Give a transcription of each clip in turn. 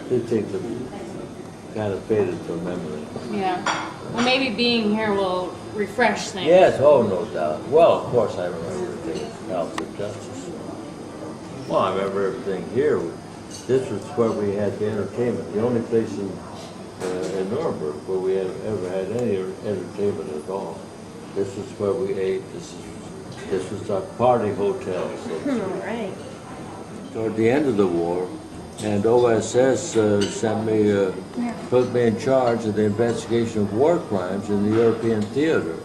these things have kind of faded from memory. Yeah. Well, maybe being here will refresh things. Yes, oh, no doubt. Well, of course, I remember everything at House of Justice. Well, I remember everything here. This was where we had the entertainment. The only place in Nuremberg where we ever had any entertainment at all. This was where we ate. This was our party hotel. So Right. toward the end of the war, and OSS sent me, put me in charge of the investigation of war crimes in the European theater.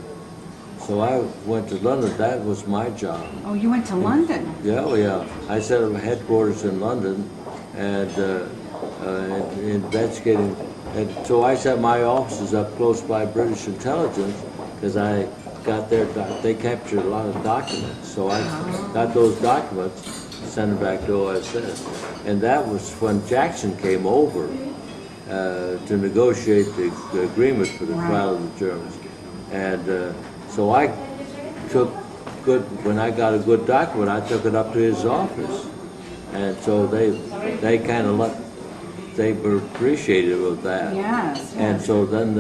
So I went to London. That was my job. Oh, you went to London? Yeah, oh yeah. I set up headquarters in London and investigating. And so I set my offices up close by British intelligence because I got their, they captured a lot of documents. So I got those documents, sent them back to OSS. And that was when Jackson came over to negotiate the agreement for the trial of the Germans. And so I took when I got a good document, I took it up to his office. And so they kind of they were appreciative of that. Yes. And so then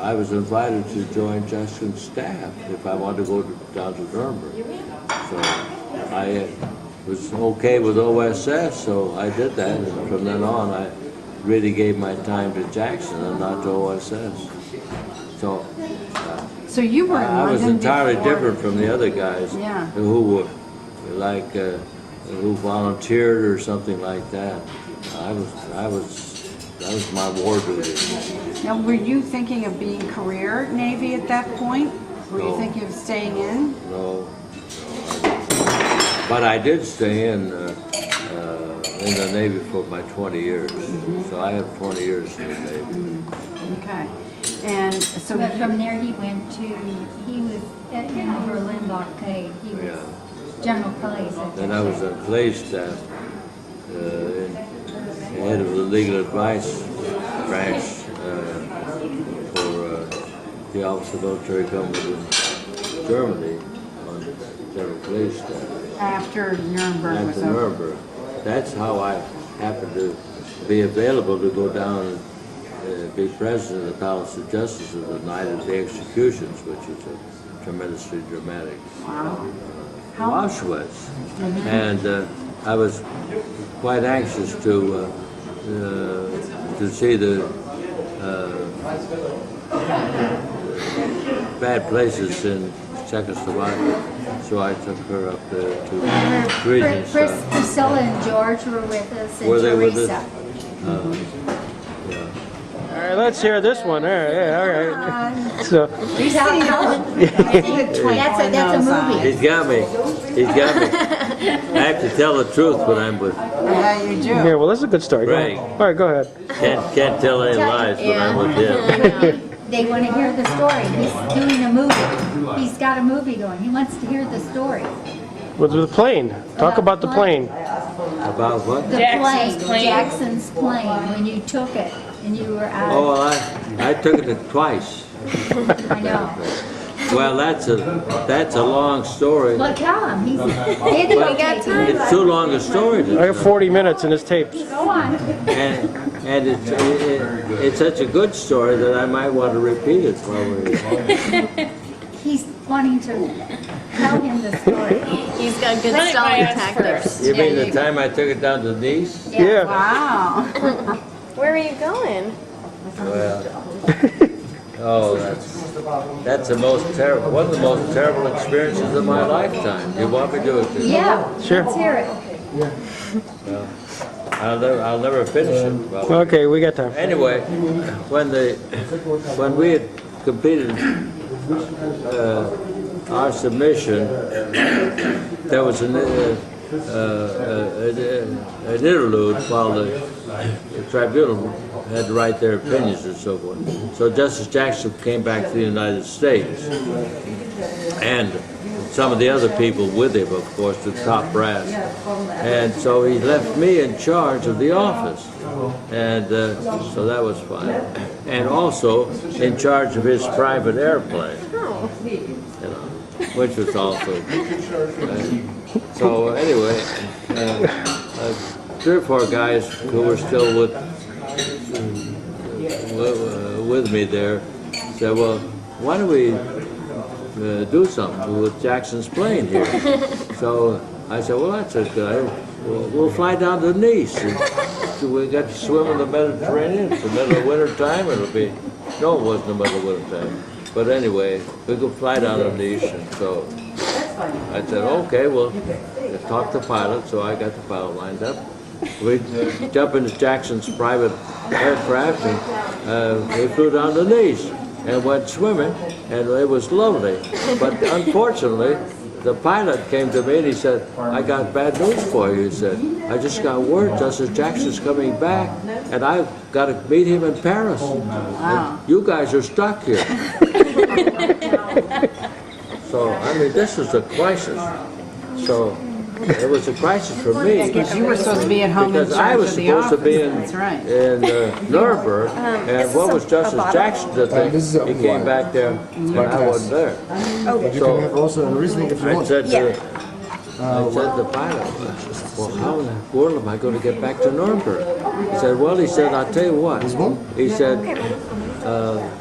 I was invited to join Jackson's staff if I wanted to go down to Nuremberg. So I was okay with OSS, so I did that. And from then on, I really gave my time to Jackson and not to OSS. So you were in I was London entirely before. different from the other guys who were like who volunteered or something like that. That was my war duty. Now, were you thinking of being career Navy at that point? Were you No. thinking of staying in? No. But I did stay in the Navy for my 20 years. So I have 20 years in the Navy. Okay. And so But from there he went to, he was in the Berlin blockade. He was Yeah. General Clay. Then I was on Clay's staff, head of the legal advice branch for the Office of Military Government in Germany on General Clay's staff. after Nuremberg was After over. Nuremberg. That's how I happened to be available to go down and be president of the Palace of Justice of the night of the executions, which is tremendously dramatic. Wow. Auschwitz, and I was quite anxious to see the bad places in Czechoslovakia, so I took her up there to Regent's. Priscilla and George were with us, and Were they with us? Teresa. All right, let's hear this one. All right, yeah, all right. So, He's out now. That's a movie. He's got me. He's got me. I have to tell the truth when I'm with Yeah, you do. yeah, well, that's a good story. Go Right. ahead. All right, go ahead. can't tell any lies when I'm with him. They want to hear the story. He's doing a movie. He's got a movie going. He wants to hear the story. With the plane. Talk about the plane. About what? The Jackson's plane. Jackson's plane, when you took it and you were out. Oh, I took it twice. I know. Well, that's a long story. Well, tell him. He's videotaping. It's too long a story to I got 40 minutes in his tapes. Go on. and it's such a good story that I might want to repeat it while we're here. He's wanting to tell him the story. He's got good Run it by stalling us tactics. first. You mean the time I took it down to Nice? Yeah. Wow. Where are you going? Well, oh, that's the most terrible, one of the most terrible experiences of my lifetime. You want me to do it? Yeah, Sure. let's hear it. Well, I'll never finish it. Well, Okay, we got time. anyway, when we had completed our submission, there was an interlude while the tribunal had to write their opinions and so forth. So Justice Jackson came back to the United States, and some of the other people with him, of course, the top brass. And so he left me in charge of the office, and so that was fine. And also in charge of his private airplane, which was also. So anyway, 3 or 4 guys who were still with me there said, well, why don't we do something with Jackson's plane here? So I said, well, that's a good idea. We'll fly down to Nice. So we got to swim in the Mediterranean. It's the middle of winter time. It'll be, no, it wasn't the middle of winter time. But anyway, we could fly down to Nice. And so I said, okay, well, talk to the pilot. So I got the pilot lined up. We jumped into Jackson's private aircraft and we flew down to Nice and went swimming, and it was lovely. But unfortunately, the pilot came to me and he said, I got bad news for you. He said, I just got word Justice Jackson's coming back, and I've got to meet him in Paris. And you guys are stuck here. So, I mean, this was a crisis. So, it was a crisis for me. Because you were supposed to be at home in Because I charge was of the supposed to office. be That's right. in Nuremberg, and what was Justice Jackson to think? this is a He came wine. back there, and I wasn't there. But you can have also a Riesling if you I want. said to the pilot, well, how in the world am I going to get back to Nuremberg? He said, well, I'll tell you what. He said,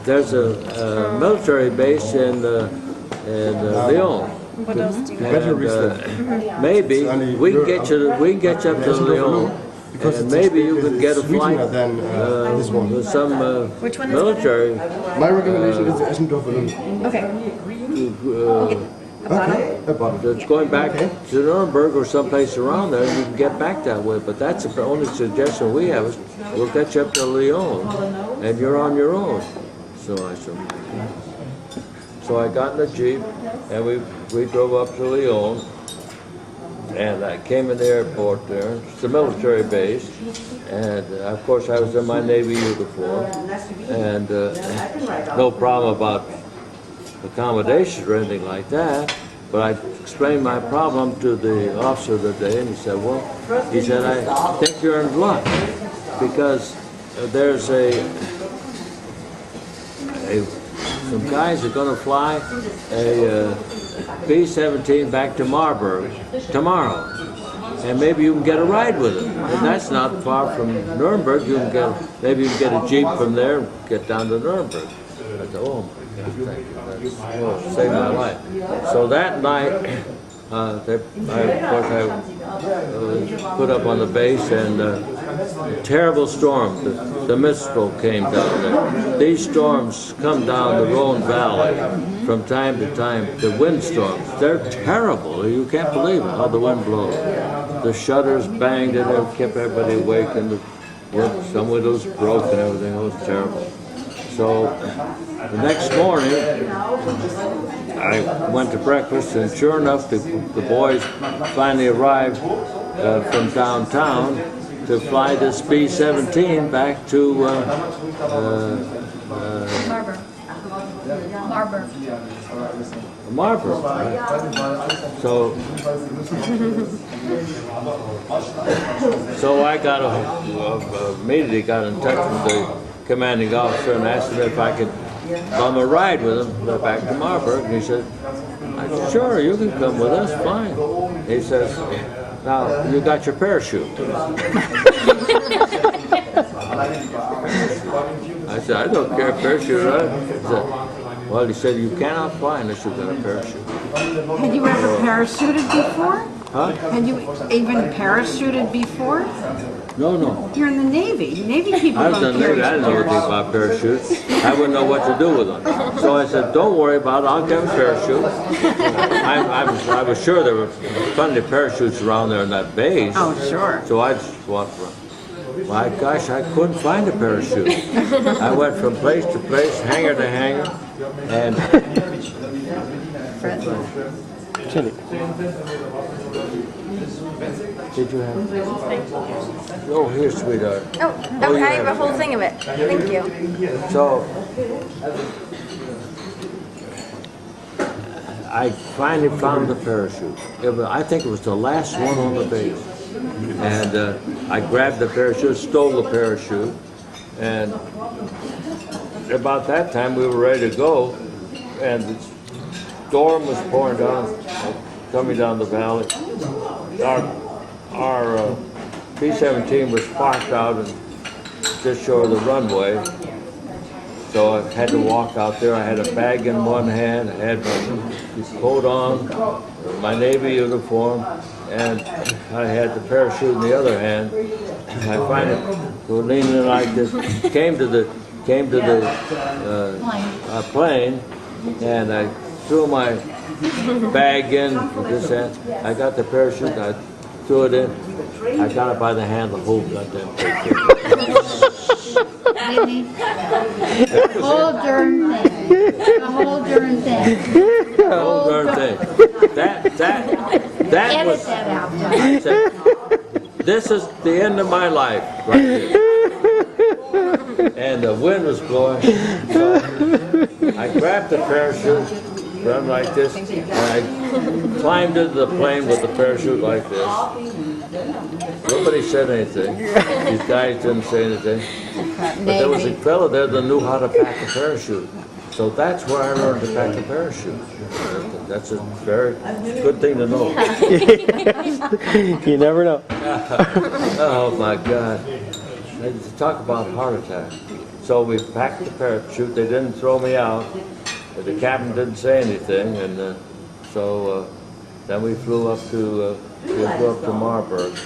there's a military base in Lyon. What else do you Better And, Riesling. maybe we can get you up to Lyon, Because and it's maybe you could get a sweeter flight than this one. with some Which one is military. My recommendation is the Eschendorf balloon. Okay. Okay, about it. That's going back to Nuremberg or someplace around there, and you can get back that way. But that's the only suggestion we have is we'll get you up to Lyon, and you're on your own. So I said. So I got in the Jeep, and we drove up to Lyon, and I came in the airport there. It's the military base, and of course I was in my Navy uniform, and no problem about accommodations or anything like that. But I explained my problem to the officer of the day, and he said, well, I think you're in luck, because there's some guys are going to fly a B-17 back to Marburg tomorrow, and maybe you can get a ride with it. And that's not far from Nuremberg. Maybe you can get a Jeep from there and get down to Nuremberg. I said, oh my God, thank you. That saved my life. So that night, I put up on the base, and terrible storm. The Mistral came down there. These storms come down the Rhone Valley from time to time. The windstorms, they're terrible. You can't believe it, how the wind blows. The shutters banged and it kept everybody awake, and some windows broke and everything. It was terrible. So the next morning, I went to breakfast, and sure enough, the boys finally arrived from downtown to fly this B-17 back to Marburg. So I immediately got in touch with the commanding officer and asked him if I could bum a ride with him back to Marburg, and he said, sure, you can come with us, fine. He says, now, you got your parachute. I said, I don't care, parachute, right? Well, he said, you cannot fly unless you've got a parachute. Had you ever parachuted before? Huh? Had you even parachuted before? No. You're in the Navy. Navy people I was don't in the Navy. I didn't know anything parachute. about parachutes. I wouldn't know what to do with them. So I said, don't worry about it. I'll get a parachute. I was sure there were plenty of parachutes around there in that base. Oh, sure. So I just walked around. My gosh, I couldn't find a parachute. I went from place to place, hangar to hangar, and Chili. did you have? Oh, here, sweetheart. Oh, you I have a have whole thing of it. Thank you. So I finally found the parachute. I think it was the last one on the base. And I grabbed the parachute, stole the parachute, and about that time we were ready to go, and the storm was pouring down, coming down the valley. Our B-17 was parked out and just short of the runway. So I had to walk out there. I had a bag in one hand, I had my coat on, my Navy uniform, and I had the parachute in the other hand. I finally was leaning like this, came to the plane, and I threw my bag in with this hand. I got the parachute, I threw it in. I got it by the hand, the whole goddamn thing. Whitney, the whole darn thing. The whole darn thing. The whole darn thing. That Edit was. that out. I said, this is the end of my life right here. And the wind was blowing. So I grabbed the parachute, run like this, and I climbed into the plane with the parachute like this. Nobody said anything. These guys didn't say anything. But there was a fellow there that knew how to pack a parachute. So that's where I learned to pack a parachute. That's a very good thing to know. You never know. Oh my God. Talk about heart attack. So we packed the parachute. They didn't throw me out. The captain didn't say anything, and so then we flew up to Nuremberg.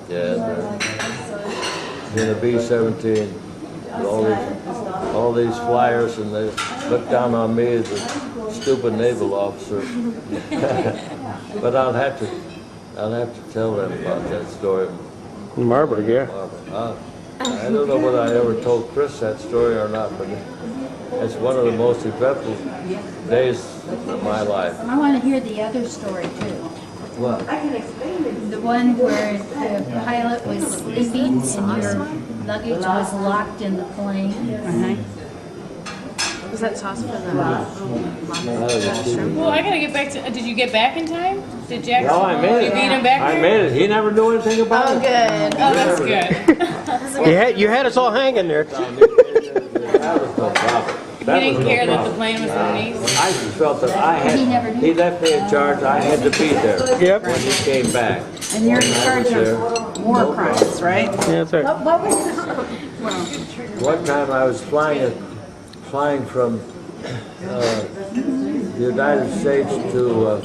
And in a B-17, all these flyers, and they looked down on me as a stupid naval officer. But I'll have to tell them about that story. Marburg, yeah. I don't know whether I ever told Chris that story or not, but it's one of the most eventful days of my life. I want to hear the other story too. What? The one where the pilot was sleeping and your luggage was locked in the plane. Was that sauce for the Well, I gotta get back to. Did you get back in time? Did Jackson? No, I made it. You beat him back I there? made it. He never knew anything about it. good. Oh, that's good. You had us all hanging there. That was no problem. He That didn't was no care that the problem. plane was underneath. I just felt that I had. He left me in charge. I had to be there Yep. when he came back. And you're in I charge was there. of war crimes, right? Yeah, that's right. What was the, One time I was flying from the United States to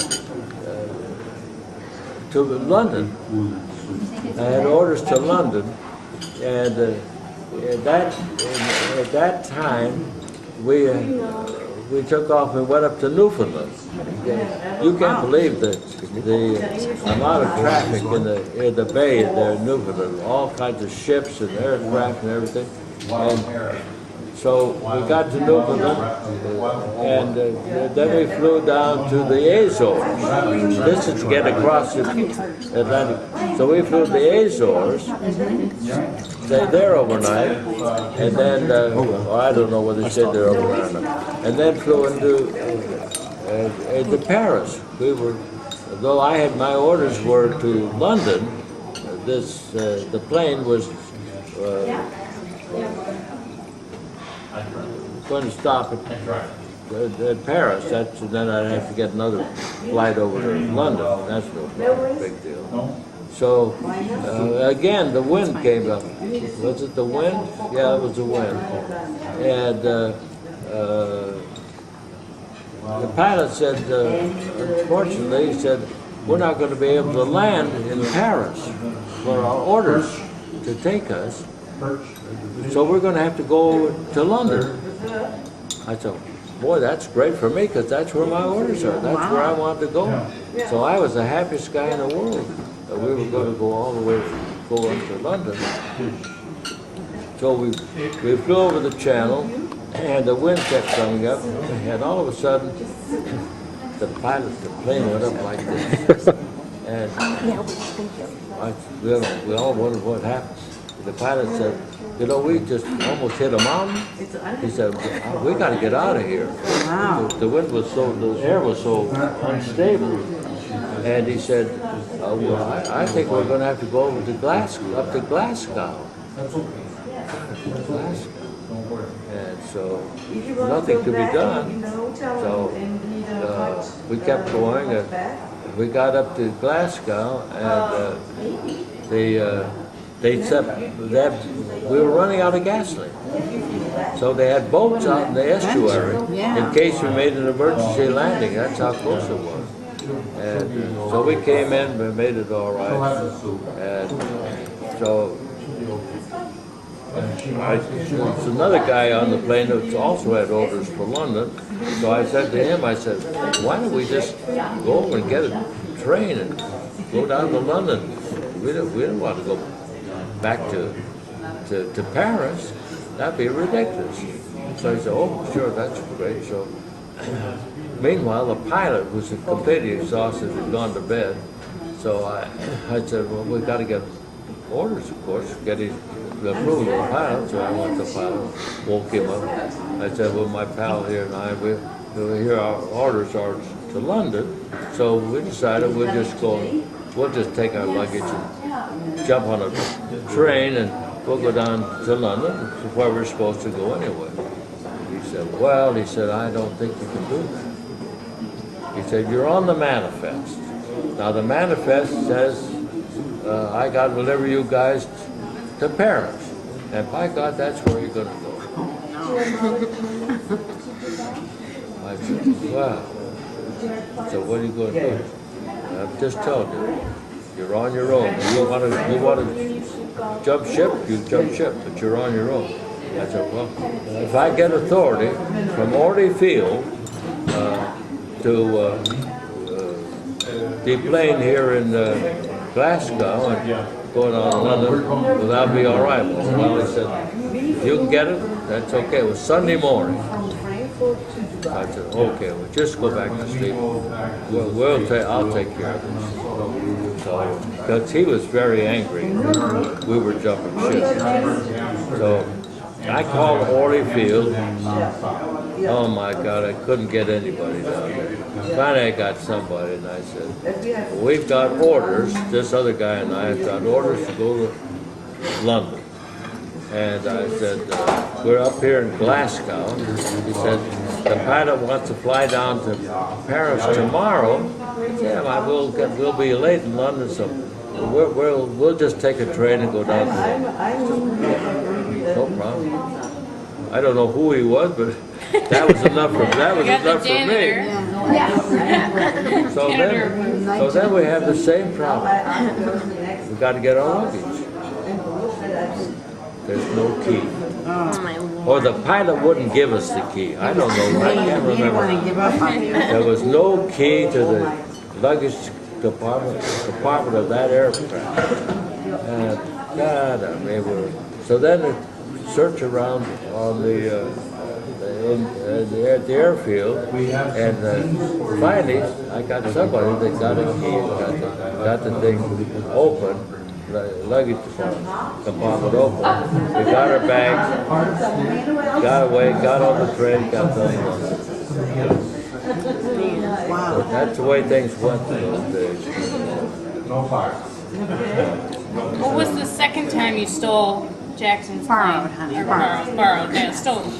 London. I had orders to London, and at that time we took off and went up to Newfoundland. You can't believe the amount of traffic in the bay there in Newfoundland, all kinds of ships and aircraft and everything. And so we got to Newfoundland, and then we flew down to the Azores. This is to get across the Atlantic. So we flew to the Azores, stayed there overnight, and then, I don't know whether they stayed there overnight or not, and then flew into Paris. Though I had my orders were to London, the plane was going to stop at Paris. Then I'd have to get another flight over to London. That's no big deal. So again, the wind came up. Was it the wind? Yeah, it was the wind. And the pilot said, unfortunately, he said, we're not going to be able to land in Paris for our orders to take us. So we're going to have to go to London. I thought, boy, that's great for me because that's where my orders are. That's where I want to go. So I was the happiest guy in the world that we were going to go all the way, go up to London. So we flew over the channel, and the wind kept coming up, and all of a sudden, the plane went up like this. And we all wondered what happened. The pilot said, you know, we just almost hit a mountain. He said, we got to get out of here. Wow. The wind was the air was so unstable. And he said, well, I think we're going to have to go over to Glasgow, up to Glasgow. And so nothing could be done. So we kept going. We got up to Glasgow, and they said that we were running out of gasoline. So they had boats out in the estuary Yeah. in case we made an emergency landing. That's how close it was. And so we came in, we made it all right. And so there's another guy on the plane that also had orders for London. So I said to him, I said, why don't we just go over and get a train and go down to London? We don't want to go back to Paris. That'd be ridiculous. So he said, oh, sure, that's great. So meanwhile, the pilot, who's completely exhausted, had gone to bed. So I said, well, we've got to get orders, of course, get the approval of the pilot. So I went to the pilot, woke him up. I said, well, my pal here and I, here our orders are to London. So we decided we'll just take our luggage and jump on a train and we'll go down to London, which is where we're supposed to go anyway. He said, well, he said, I don't think you can do that. He said, you're on the manifest. Now the manifest says, I got to deliver you guys to Paris. And by God, that's where you're going to go. I said, wow. So what are you going to do? I've just told you, you're on your own. You want to jump ship, you jump ship, but you're on your own. I said, well, if I get authority from Orly Field to deplane here in Glasgow and going on to London, well, that'll be all right. Well, he said, if you can get it, that's okay. It was Sunday morning. I said, okay, well, just go back to sleep. I'll take care of this. So, because he was very angry, we were jumping ship. So I called Orly Field. Oh my God, I couldn't get anybody down there. Finally, I got somebody, and I said, we've got orders. This other guy and I have got orders to go to London. And I said, we're up here in Glasgow. He said, the pilot wants to fly down to Paris tomorrow. Yeah, we'll be late in London, so we'll just take a train and go down there. No problem. I don't know who he was, but that was enough for me. So then we have the same problem. We got to get our luggage. There's no key. Oh my lord. Or the pilot wouldn't give us the key. I don't know. I can't He didn't want to remember. give up on you. There was no key to the luggage compartment of that aircraft. And God, I mean, so then the search around on at the airfield, and finally I got somebody that got a key and got the thing open. Luggage compartment open. We got our bags, got away, got on the train, got done. Wow. That's the way things went in those days. What was the second time you stole Jackson's Borrowed, plane? honey, Or borrowed. borrowed, yeah, stolen.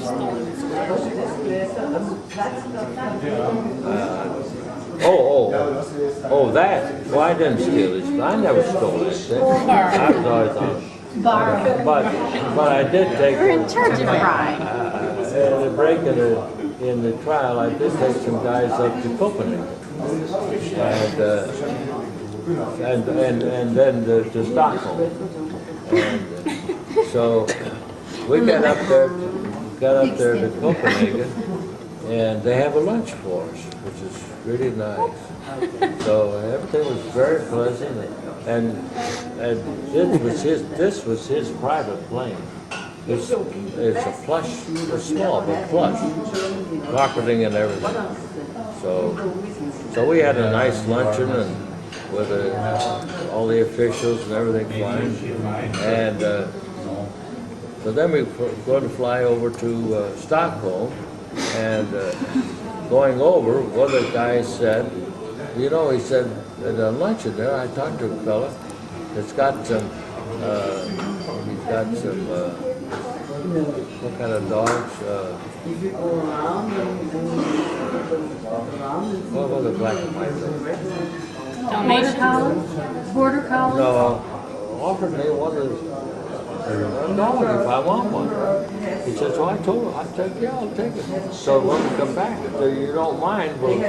That. Well, I didn't steal it. I never stole it. I was always on. Borrow. But I did take. You're in charge of pride. In the break in the trial, I did take some guys up to Copenhagen, and then to Stockholm. And so we got up there to Copenhagen, and they have a lunch for us, which is really nice. So everything was very pleasant, and this was his private plane. It's a plush, it's small but plush, carpeting and everything. So we had a nice luncheon and with all the officials and everything flying, and so then we were going to fly over to Stockholm, and going over, one of the guys said, you know, he said, at a luncheon there, I talked to a fella that's got some, what kind of dogs? What were the black and white dogs? Border collie? Border collie? No, offered me one of the dogs if I want one. He said, so I told him, I said, yeah, I'll take it. So when we come back, I said, you don't mind, we'll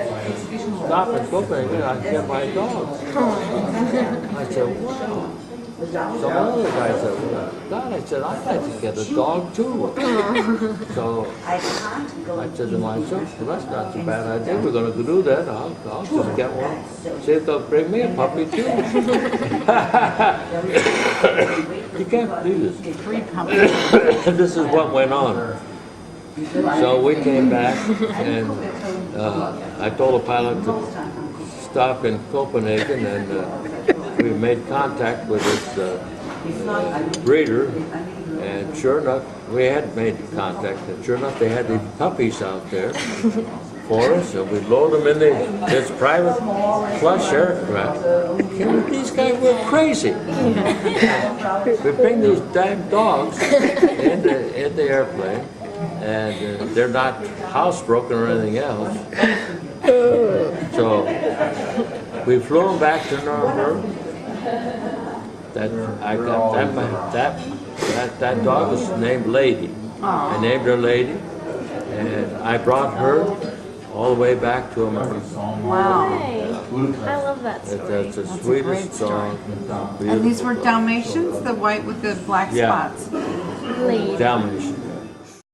stop in Copenhagen, I can get my dog. I said, wow. Some other guy said, well, God, I said, I'd like to get a dog too. So I said to myself, well, that's not a bad idea. We're going to do that. I'll just get one. See if they'll bring me a puppy too. You can't believe this. 3 puppies. This is what went on. So we came back and I told the pilot to stop in Copenhagen and we made contact with this breeder, and sure enough, we had made contact, and sure enough, they had these puppies out there for us, and we load them in this private plush aircraft. These guys were crazy. We bring these damn dogs in the airplane, and they're not housebroken or anything else. So we flew them back to Nuremberg. That dog was named Lady. I named her Lady, and I brought her all the way back to America. Wow. Hey, I love that story. That's the sweetest song. And these were Dalmatians, the white with the black Yeah. spots. Lady. Dalmatian.